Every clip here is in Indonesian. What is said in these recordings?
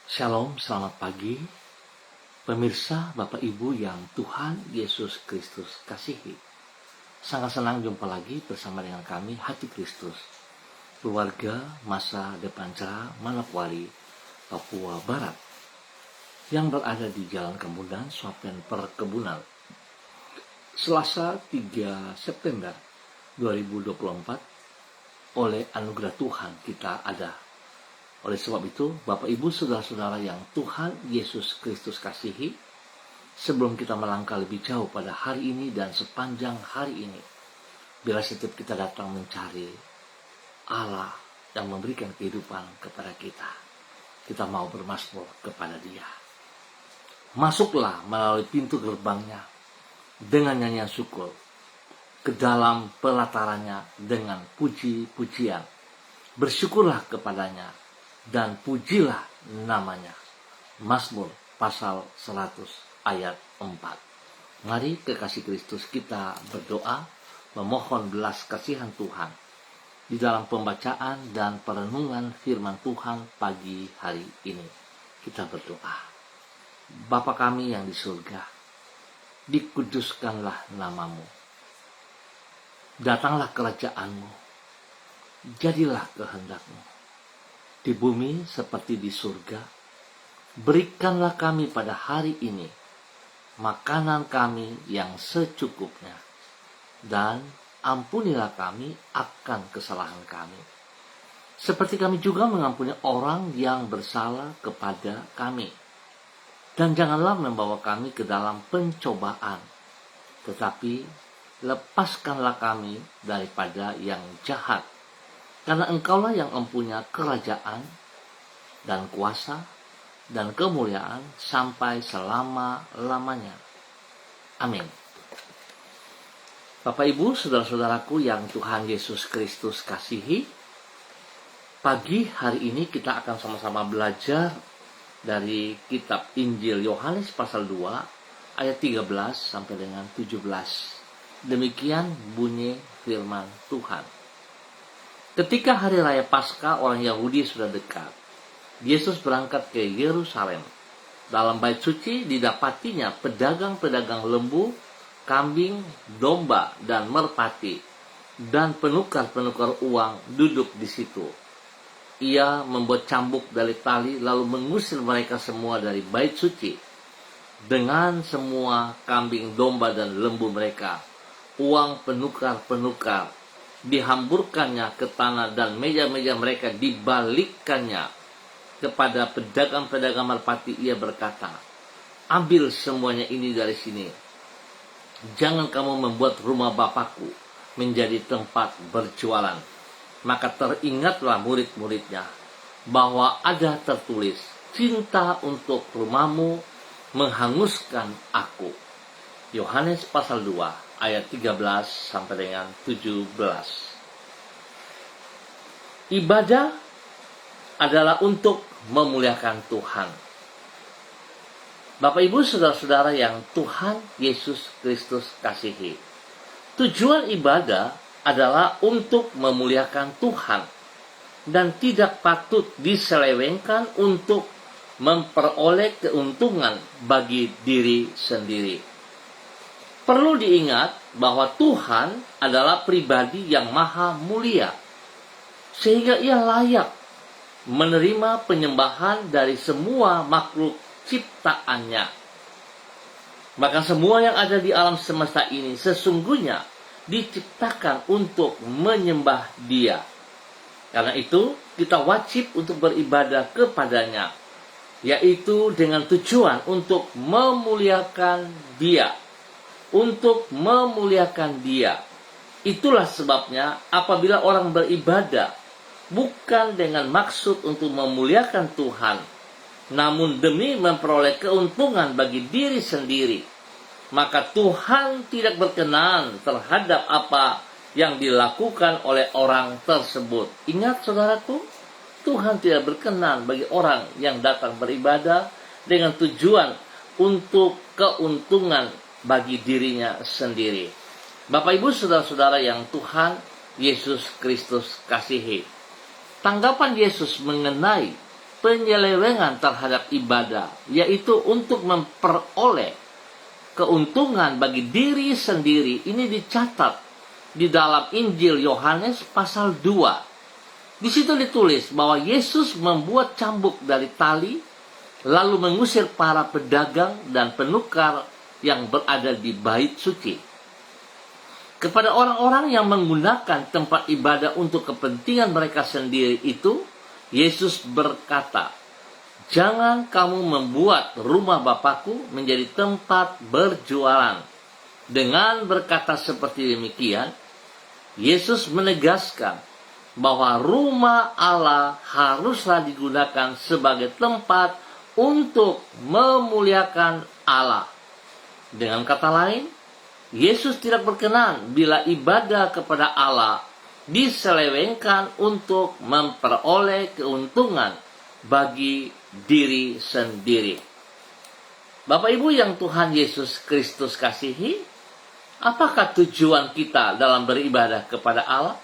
Shalom, selamat pagi. Pemirsa, Bapak Ibu yang Tuhan Yesus Kristus kasihi. Sangat senang jumpa lagi bersama dengan kami, Hati Kristus. Keluarga Masa Depan Cerah Manokwari, Papua Barat. Yang berada di Jalan Kemudan, Swapen Perkebunan. Selasa 3 September 2024, oleh anugerah Tuhan kita ada. Oleh sebab itu, Bapak Ibu Saudara-saudara yang Tuhan Yesus Kristus kasihi, sebelum kita melangkah lebih jauh pada hari ini dan sepanjang hari ini, bila setiap kita datang mencari Allah yang memberikan kehidupan kepada kita mau bermasmur kepada Dia. Masuklah melalui pintu gerbangnya dengan nyanyian syukur, ke dalam pelatarannya dengan puji-pujian. Bersyukurlah kepadanya dan pujilah namanya. Mazmur pasal 100 ayat 4. Mari kekasih Kristus kita berdoa, memohon belas kasihan Tuhan di dalam pembacaan dan perenungan firman Tuhan pagi hari ini. Kita berdoa. Bapa kami yang di surga, dikuduskanlah namamu. Datanglah kerajaanmu, jadilah kehendakmu di bumi seperti di surga. Berikanlah kami pada hari ini makanan kami yang secukupnya, dan ampunilah kami akan kesalahan kami, seperti kami juga mengampuni orang yang bersalah kepada kami. Dan janganlah membawa kami ke dalam pencobaan, tetapi lepaskanlah kami daripada yang jahat. Karena Engkaulah yang mempunyai kerajaan dan kuasa dan kemuliaan sampai selama-lamanya. Amin. Bapak Ibu, saudara-saudaraku yang Tuhan Yesus Kristus kasihi, pagi hari ini kita akan sama-sama belajar dari kitab Injil Yohanes pasal 2 ayat 13 sampai dengan 17. Demikian bunyi firman Tuhan. Ketika hari raya Paskah orang Yahudi sudah dekat, Yesus berangkat ke Yerusalem. Dalam bait suci didapatinya pedagang-pedagang lembu, kambing, domba, dan merpati, dan penukar-penukar uang duduk di situ. Ia membuat cambuk dari tali lalu mengusir mereka semua dari bait suci dengan semua kambing, domba, dan lembu mereka. Uang penukar-penukar dihamburkannya ke tanah dan meja-meja mereka dibalikkannya. Kepada pedagang-pedagang merpati ia berkata, "Ambil semuanya ini dari sini. Jangan kamu membuat rumah Bapakku menjadi tempat berjualan." Maka teringatlah murid-muridnya bahwa ada tertulis, "Cinta untuk rumahmu menghanguskan aku." Yohanes pasal 2 ayat 13 sampai dengan 17. Ibadah adalah untuk memuliakan Tuhan. Bapak Ibu saudara-saudara yang Tuhan Yesus Kristus kasihi, tujuan ibadah adalah untuk memuliakan Tuhan dan tidak patut diselewengkan untuk memperoleh keuntungan bagi diri sendiri. Perlu diingat bahwa Tuhan adalah pribadi yang maha mulia, sehingga ia layak menerima penyembahan dari semua makhluk ciptaannya. Maka semua yang ada di alam semesta ini sesungguhnya diciptakan untuk menyembah Dia. Karena itu kita wajib untuk beribadah kepadanya, yaitu dengan tujuan untuk memuliakan Dia. Untuk memuliakan Dia. Itulah sebabnya apabila orang beribadah bukan dengan maksud untuk memuliakan Tuhan, namun demi memperoleh keuntungan bagi diri sendiri, maka Tuhan tidak berkenan terhadap apa yang dilakukan oleh orang tersebut. Ingat saudaraku, Tuhan tidak berkenan bagi orang yang datang beribadah dengan tujuan untuk keuntungan bagi dirinya sendiri. Bapak Ibu saudara-saudara yang Tuhan Yesus Kristus kasihi, tanggapan Yesus mengenai penyelewengan terhadap ibadah, yaitu untuk memperoleh keuntungan bagi diri sendiri, ini dicatat di dalam Injil Yohanes pasal 2. Di situ ditulis bahwa Yesus membuat cambuk dari tali, lalu mengusir para pedagang dan penukar yang berada di bait suci. Kepada orang-orang yang menggunakan tempat ibadah untuk kepentingan mereka sendiri itu, Yesus berkata, "Jangan kamu membuat rumah Bapakku menjadi tempat berjualan." Dengan berkata seperti demikian, Yesus menegaskan bahwa rumah Allah haruslah digunakan sebagai tempat untuk memuliakan Allah. Dengan kata lain, Yesus tidak berkenan bila ibadah kepada Allah diselewengkan untuk memperoleh keuntungan bagi diri sendiri. Bapak Ibu yang Tuhan Yesus Kristus kasihi, apakah tujuan kita dalam beribadah kepada Allah?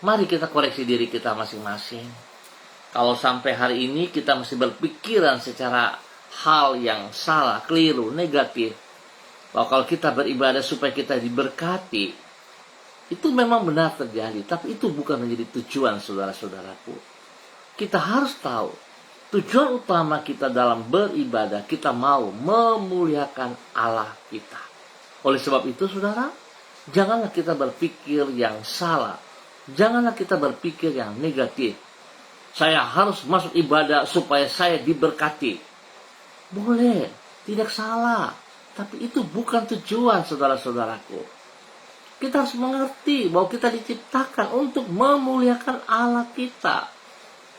Mari kita koreksi diri kita masing-masing. Kalau sampai hari ini kita masih berpikiran secara hal yang salah, keliru, negatif, bahwa kalau kita beribadah supaya kita diberkati, itu memang benar terjadi, tapi itu bukan menjadi tujuan, saudara-saudaraku. Kita harus tahu, tujuan utama kita dalam beribadah, kita mau memuliakan Allah kita. Oleh sebab itu, saudara, janganlah kita berpikir yang salah, janganlah kita berpikir yang negatif. Saya harus masuk ibadah supaya saya diberkati. Boleh, tidak salah. Tapi itu bukan tujuan, saudara-saudaraku. Kita harus mengerti bahwa kita diciptakan untuk memuliakan Allah kita.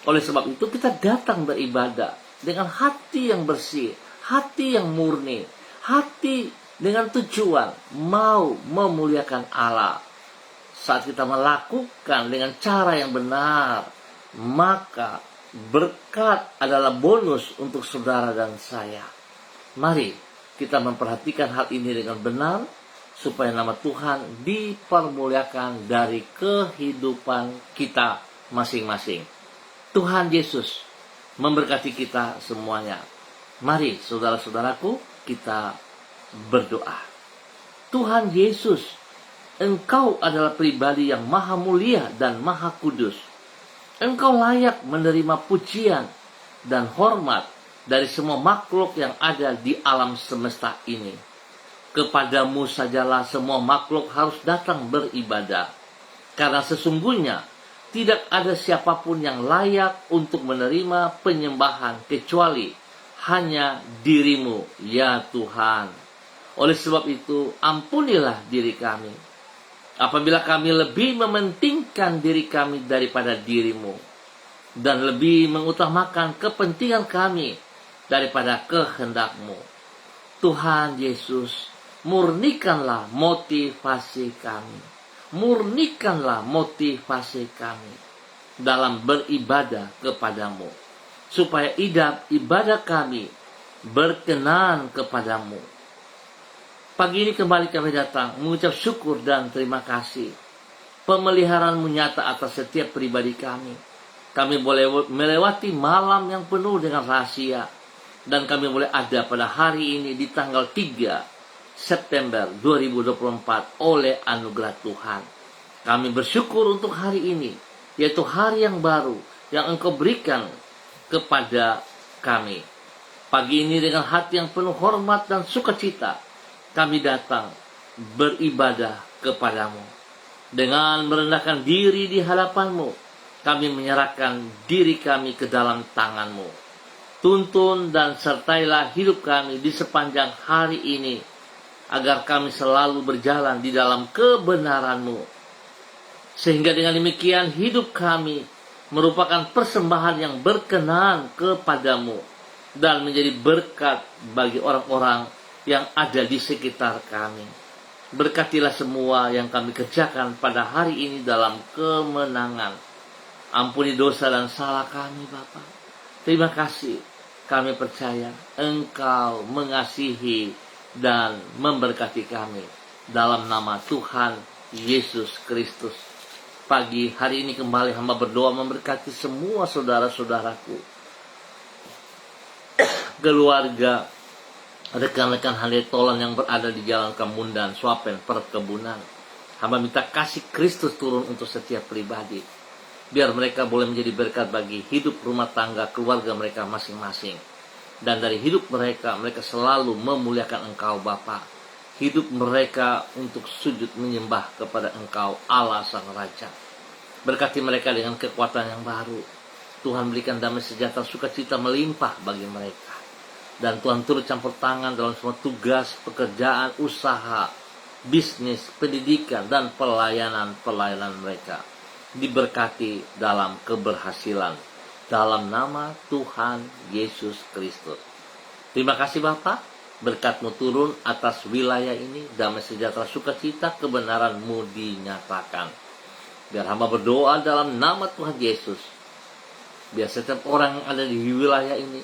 Oleh sebab itu kita datang beribadah dengan hati yang bersih, hati yang murni, hati dengan tujuan mau memuliakan Allah. Saat kita melakukan dengan cara yang benar, maka berkat adalah bonus untuk saudara dan saya. Mari kita memperhatikan hal ini dengan benar, supaya nama Tuhan dipermuliakan dari kehidupan kita masing-masing. Tuhan Yesus memberkati kita semuanya. Mari saudara-saudaraku, kita berdoa. Tuhan Yesus, Engkau adalah pribadi yang maha mulia dan maha kudus. Engkau layak menerima pujian dan hormat dari semua makhluk yang ada di alam semesta ini. Kepadamu sajalah semua makhluk harus datang beribadah. Karena sesungguhnya tidak ada siapapun yang layak untuk menerima penyembahan kecuali hanya dirimu, ya Tuhan. Oleh sebab itu, ampunilah diri kami. Apabila kami lebih mementingkan diri kami daripada dirimu, dan lebih mengutamakan kepentingan kami daripada kehendak-Mu. Tuhan Yesus, murnikanlah motivasi kami. Murnikanlah motivasi kami dalam beribadah kepadamu. Supaya ibadah kami berkenan kepadamu. Pagi ini kembali kami datang mengucap syukur dan terima kasih. Pemeliharaan-Mu nyata atas setiap pribadi kami. Kami boleh melewati malam yang penuh dengan rahasia. Dan kami boleh ada pada hari ini di tanggal 3 September 2024 oleh anugerah Tuhan. Kami bersyukur untuk hari ini, yaitu hari yang baru yang Engkau berikan kepada kami. Pagi ini dengan hati yang penuh hormat dan sukacita, kami datang beribadah kepadamu. Dengan merendahkan diri di hadapan-Mu, kami menyerahkan diri kami ke dalam tangan-Mu. Tuntun dan sertailah hidup kami di sepanjang hari ini, agar kami selalu berjalan di dalam kebenaran-Mu. Sehingga dengan demikian hidup kami merupakan persembahan yang berkenan kepadamu, dan menjadi berkat bagi orang-orang yang ada di sekitar kami. Berkatilah semua yang kami kerjakan pada hari ini dalam kemenangan. Ampuni dosa dan salah kami, Bapa. Terima kasih. Kami percaya Engkau mengasihi dan memberkati kami. Dalam nama Tuhan Yesus Kristus. pagi hari ini kembali hamba berdoa memberkati semua saudara-saudaraku, keluarga, rekan-rekan handetolan yang berada di Jalan Kemundan, Swapen, perkebunan. Hamba minta kasih Kristus turun untuk setiap pribadi, biar mereka boleh menjadi berkat bagi hidup rumah tangga keluarga mereka masing-masing. Dan dari hidup mereka, mereka selalu memuliakan Engkau Bapa. Hidup mereka untuk sujud menyembah kepada Engkau Allah Sang Raja. Berkati mereka dengan kekuatan yang baru. Tuhan berikan damai sejahtera sukacita melimpah bagi mereka. Dan Tuhan turut campur tangan dalam semua tugas, pekerjaan, usaha, bisnis, pendidikan, dan pelayanan mereka. Diberkati dalam keberhasilan. Dalam nama Tuhan Yesus Kristus. Terima kasih Bapa, berkat-Mu turun atas wilayah ini, damai sejahtera sukacita kebenaran-Mu dinyatakan. Biar hamba berdoa dalam nama Tuhan Yesus. Biar setiap orang yang ada di wilayah ini,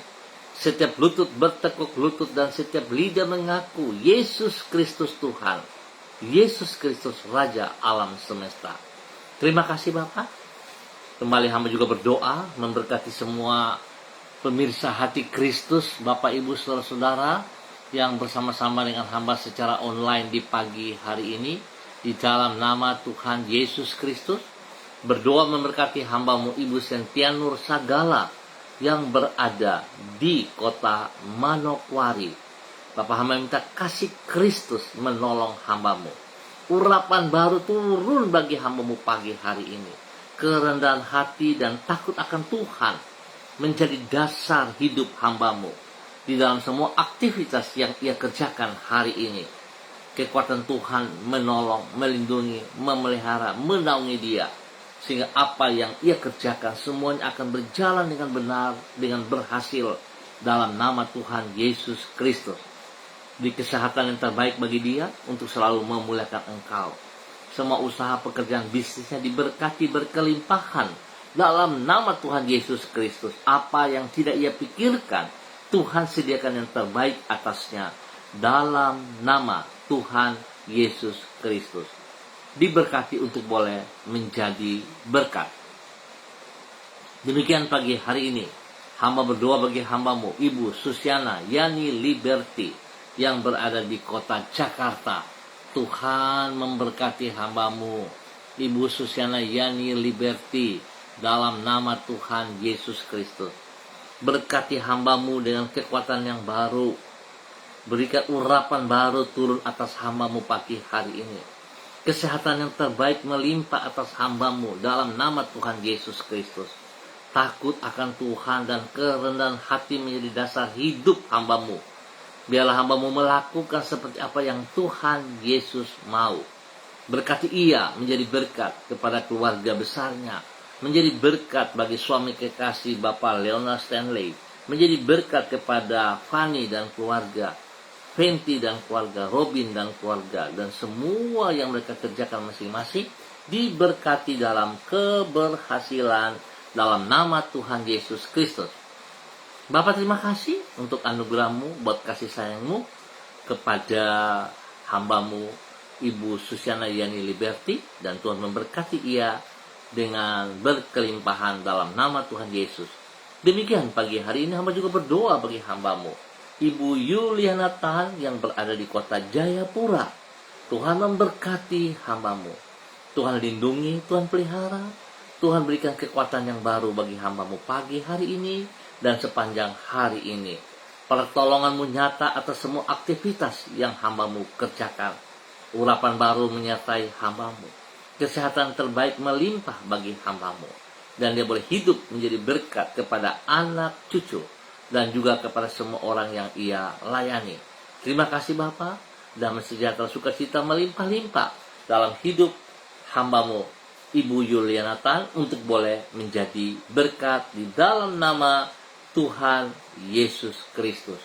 setiap lutut bertekuk lutut dan setiap lidah mengaku Yesus Kristus Tuhan. Yesus Kristus Raja alam semesta. Terima kasih Bapa. Kembali hamba juga berdoa memberkati semua pemirsa Hati Kristus, Bapak Ibu Saudara-saudara yang bersama-sama dengan hamba secara online di pagi hari ini. Di dalam nama Tuhan Yesus Kristus, berdoa memberkati hamba-Mu Ibu Sentianur Sagala yang berada di kota Manokwari. Bapak hamba minta kasih Kristus menolong hamba-Mu. Urapan baru turun bagi hamba-Mu pagi hari ini. Kerendahan hati dan takut akan Tuhan menjadi dasar hidup hamba-Mu di dalam semua aktivitas yang ia kerjakan hari ini. Kekuatan Tuhan menolong, melindungi, memelihara, menaungi dia, sehingga apa yang ia kerjakan semuanya akan berjalan dengan benar, dengan berhasil dalam nama Tuhan Yesus Kristus. Di kesehatan yang terbaik bagi dia untuk selalu memuliakan Engkau. Semua usaha pekerjaan bisnisnya diberkati berkelimpahan dalam nama Tuhan Yesus Kristus. Apa yang tidak ia pikirkan, Tuhan sediakan yang terbaik atasnya dalam nama Tuhan Yesus Kristus. Diberkati untuk boleh menjadi berkat. Demikian pagi hari ini, hamba berdoa bagi hamba-Mu Ibu Susiana Yani Liberty yang berada di kota Jakarta. Tuhan memberkati hamba-Mu Ibu Susiana Yani Liberty dalam nama Tuhan Yesus Kristus. Berkati hamba-Mu dengan kekuatan yang baru. Berikan urapan baru turun atas hamba-Mu pagi hari ini. Kesehatan yang terbaik melimpah atas hamba-Mu dalam nama Tuhan Yesus Kristus. Takut akan Tuhan dan kerendahan hati menjadi dasar hidup hamba-Mu. Biarlah hamba-Mu melakukan seperti apa yang Tuhan Yesus mau. Berkati ia menjadi berkat kepada keluarga besarnya. Menjadi berkat bagi suami kekasih Bapak Leonard Stanley. Menjadi berkat kepada Fanny dan keluarga. Fenty dan keluarga, Robin dan keluarga. Dan semua yang mereka kerjakan masing-masing. Diberkati dalam keberhasilan dalam nama Tuhan Yesus Kristus. Bapak terima kasih untuk anugerah-Mu, buat kasih sayang-Mu kepada hamba-Mu Ibu Susiana Yani Liberty, dan Tuhan memberkati ia dengan berkelimpahan dalam nama Tuhan Yesus. Demikian pagi hari ini hamba juga berdoa bagi hamba-Mu Ibu Yuliana Tan yang berada di kota Jayapura. Tuhan memberkati hamba-Mu. Tuhan lindungi, Tuhan pelihara. Tuhan berikan kekuatan yang baru bagi hamba-Mu pagi hari ini dan sepanjang hari ini. Pertolongan-Mu nyata atas semua aktivitas yang hamba-Mu kerjakan. Urapan baru menyertai hamba-Mu. Kesehatan terbaik melimpah bagi hamba-Mu. Dan dia boleh hidup menjadi berkat kepada anak cucu. Dan juga kepada semua orang yang ia layani. Terima kasih Bapa. Damai sejahtera sukacita melimpah-limpah dalam hidup hamba-Mu Ibu Yuliana Tan untuk boleh menjadi berkat di dalam nama Tuhan Yesus Kristus.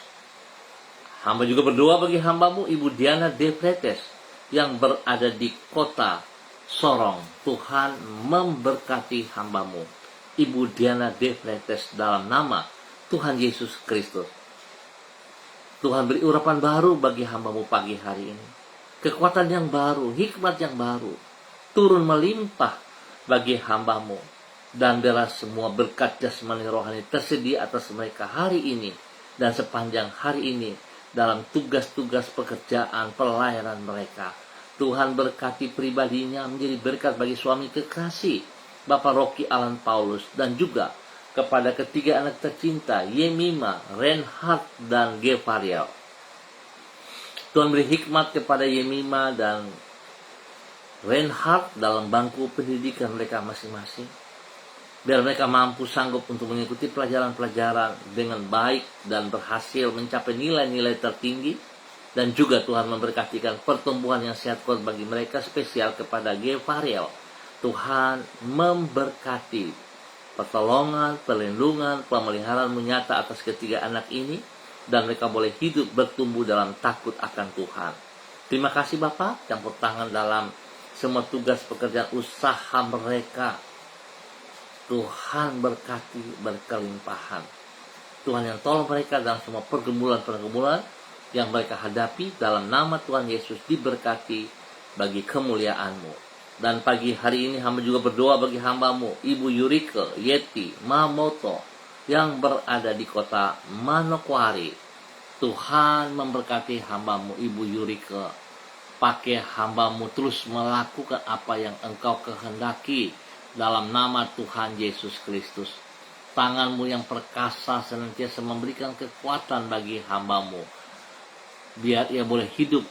Hamba juga berdoa bagi hamba-Mu Ibu Diana De Pretes yang berada di kota Sorong. Tuhan memberkati hamba-Mu Ibu Diana De Pretes dalam nama Tuhan Yesus Kristus. Tuhan beri urapan baru bagi hamba-Mu pagi hari ini. Kekuatan yang baru, hikmat yang baru turun melimpah bagi hamba-Mu. Dan biarlah semua berkat jasmani rohani tersedia atas mereka hari ini dan sepanjang hari ini dalam tugas-tugas pekerjaan pelayanan mereka. Tuhan berkati pribadinya menjadi berkat bagi suami kekasih Bapak Rocky Alan Paulus, dan juga kepada ketiga anak tercinta Yemima, Reinhard, dan Gevariel. Tuhan beri hikmat kepada Yemima dan Reinhard dalam bangku pendidikan mereka masing-masing. Biar mereka mampu sanggup untuk mengikuti pelajaran-pelajaran dengan baik dan berhasil mencapai nilai-nilai tertinggi. Dan juga Tuhan memberkatikan pertumbuhan yang sehat kuat bagi mereka, spesial kepada Gevariel. Tuhan memberkati pertolongan, perlindungan, pemeliharaan menyata atas ketiga anak ini, dan mereka boleh hidup bertumbuh dalam takut akan Tuhan. Terima kasih Bapak, campur tangan dalam semua tugas pekerjaan usaha mereka. Tuhan berkati berkelimpahan. Tuhan yang tolong mereka dalam semua pergumulan-pergumulan yang mereka hadapi. Dalam nama Tuhan Yesus diberkati bagi kemuliaan-Mu. Dan pagi hari ini hamba juga berdoa bagi hamba-Mu, Ibu Yurike Yeti Mamoto, yang berada di kota Manokwari. Tuhan memberkati hamba-Mu, Ibu Yurike. Pakai hamba-Mu terus melakukan apa yang Engkau kehendaki dalam nama Tuhan Yesus Kristus. Tangan-Mu yang perkasa senantiasa memberikan kekuatan bagi hamba-Mu, biar ia boleh hidup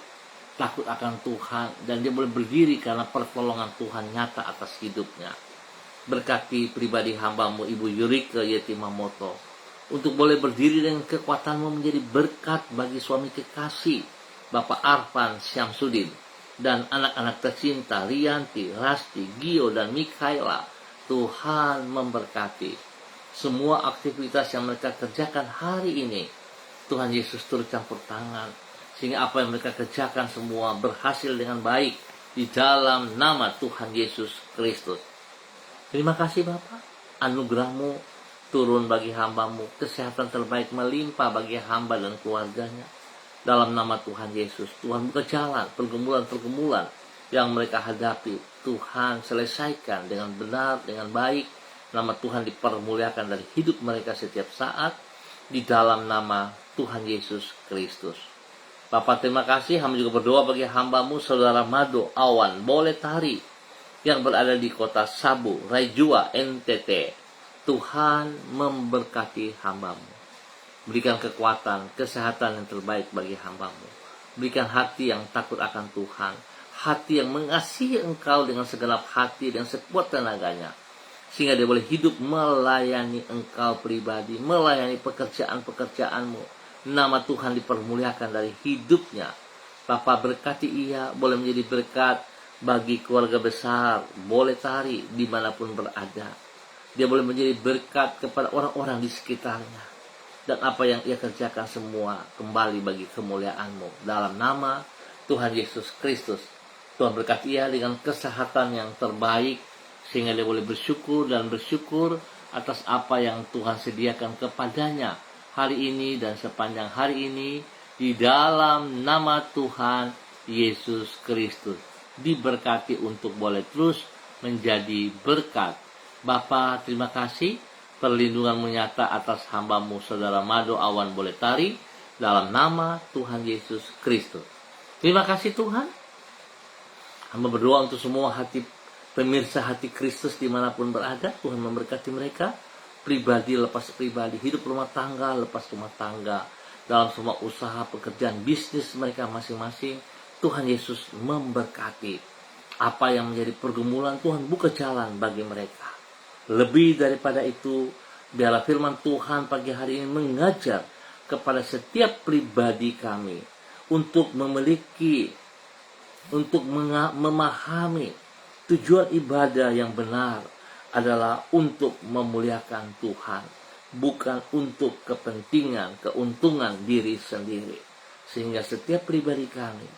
takut akan Tuhan, dan dia boleh berdiri karena pertolongan Tuhan nyata atas hidupnya. Berkati pribadi hamba-Mu, Ibu Yurike Yeti Mamoto, untuk boleh berdiri dengan kekuatan-Mu menjadi berkat bagi suami kekasih Bapak Arfan Syamsuddin, dan anak-anak tercinta Rianti, Rasti, Gio, dan Mikaela. Tuhan memberkati semua aktivitas yang mereka kerjakan hari ini. Tuhan Yesus turut campur tangan, sehingga apa yang mereka kerjakan semua berhasil dengan baik di dalam nama Tuhan Yesus Kristus. Terima kasih Bapak, anugerah-Mu turun bagi hamba-Mu, kesehatan terbaik melimpah bagi hamba dan keluarganya. Dalam nama Tuhan Yesus, Tuhan buka jalan pergumulan-pergumulan yang mereka hadapi. Tuhan selesaikan dengan benar, dengan baik. Nama Tuhan dipermuliakan dari hidup mereka setiap saat. Di dalam nama Tuhan Yesus Kristus. Bapak terima kasih, hamba juga berdoa bagi hamba-Mu, Saudara Mado Awan Boletari, yang berada di kota Sabu, Raijua, NTT. Tuhan memberkati hamba-Mu. Berikan kekuatan, kesehatan yang terbaik bagi hamba-Mu. Berikan hati yang takut akan Tuhan. Hati yang mengasihi Engkau dengan segenap hati dan sekuat tenaganya. Sehingga dia boleh hidup melayani Engkau pribadi, melayani pekerjaan-pekerjaan-Mu. Nama Tuhan dipermuliakan dari hidupnya. Bapak berkati ia, boleh menjadi berkat bagi keluarga besar Boletari dimanapun berada. Dia boleh menjadi berkat kepada orang-orang di sekitarnya. Dan apa yang ia kerjakan semua kembali bagi kemuliaan-Mu. Dalam nama Tuhan Yesus Kristus, Tuhan berkati ia dengan kesehatan yang terbaik, sehingga dia boleh bersyukur dan bersyukur atas apa yang Tuhan sediakan kepadanya hari ini dan sepanjang hari ini. Di dalam nama Tuhan Yesus Kristus, diberkati untuk boleh terus menjadi berkat. Bapa, terima kasih. Perlindungan-Mu nyata atas hamba-Mu, Saudara Mado Awan Boletari, dalam nama Tuhan Yesus Kristus. Terima kasih Tuhan. Hamba berdoa untuk semua hati pemirsa Hati Kristus dimanapun berada. Tuhan memberkati mereka, pribadi lepas pribadi, hidup rumah tangga lepas rumah tangga, dalam semua usaha, pekerjaan, bisnis mereka masing-masing. Tuhan Yesus memberkati. Apa yang menjadi pergumulan, Tuhan buka jalan bagi mereka. Lebih daripada itu, biarlah firman Tuhan pagi hari ini mengajar kepada setiap pribadi kami untuk memiliki, untuk memahami tujuan ibadah yang benar adalah untuk memuliakan Tuhan, bukan untuk kepentingan, keuntungan diri sendiri. Sehingga setiap pribadi kami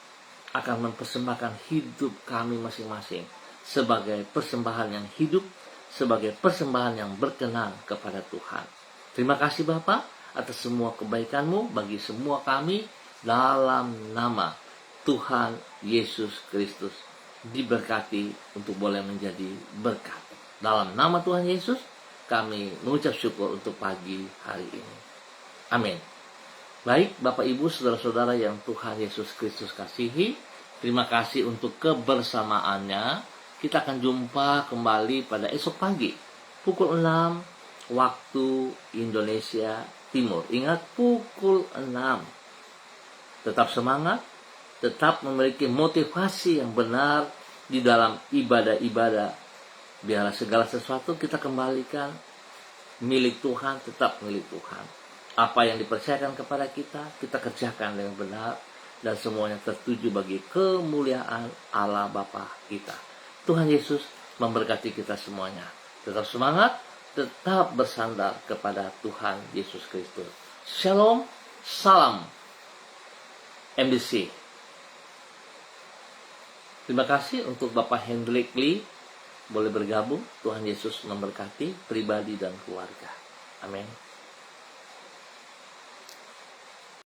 akan mempersembahkan hidup kami masing-masing sebagai persembahan yang hidup, sebagai persembahan yang berkenan kepada Tuhan. Terima kasih Bapa atas semua kebaikan-Mu bagi semua kami, dalam nama Tuhan Yesus Kristus. Diberkati untuk boleh menjadi berkat. Dalam nama Tuhan Yesus, kami mengucap syukur untuk pagi hari ini. Amin. Baik, Bapak Ibu, saudara-saudara yang Tuhan Yesus Kristus kasihi, terima kasih untuk kebersamaannya. Kita akan jumpa kembali pada esok pagi, pukul 6 waktu Indonesia Timur. Ingat, pukul 6. Tetap semangat, tetap memiliki motivasi yang benar di dalam ibadah-ibadah. Biarlah segala sesuatu kita kembalikan milik Tuhan, tetap milik Tuhan. Apa yang dipercayakan kepada kita, kita kerjakan dengan benar, dan semuanya tertuju bagi kemuliaan Allah Bapa kita. Tuhan Yesus memberkati kita semuanya. Tetap semangat, tetap bersandar kepada Tuhan Yesus Kristus. Shalom, salam MDC. Terima kasih untuk Bapak Hendrik Lee. Boleh bergabung. Tuhan Yesus memberkati pribadi dan keluarga. Amin.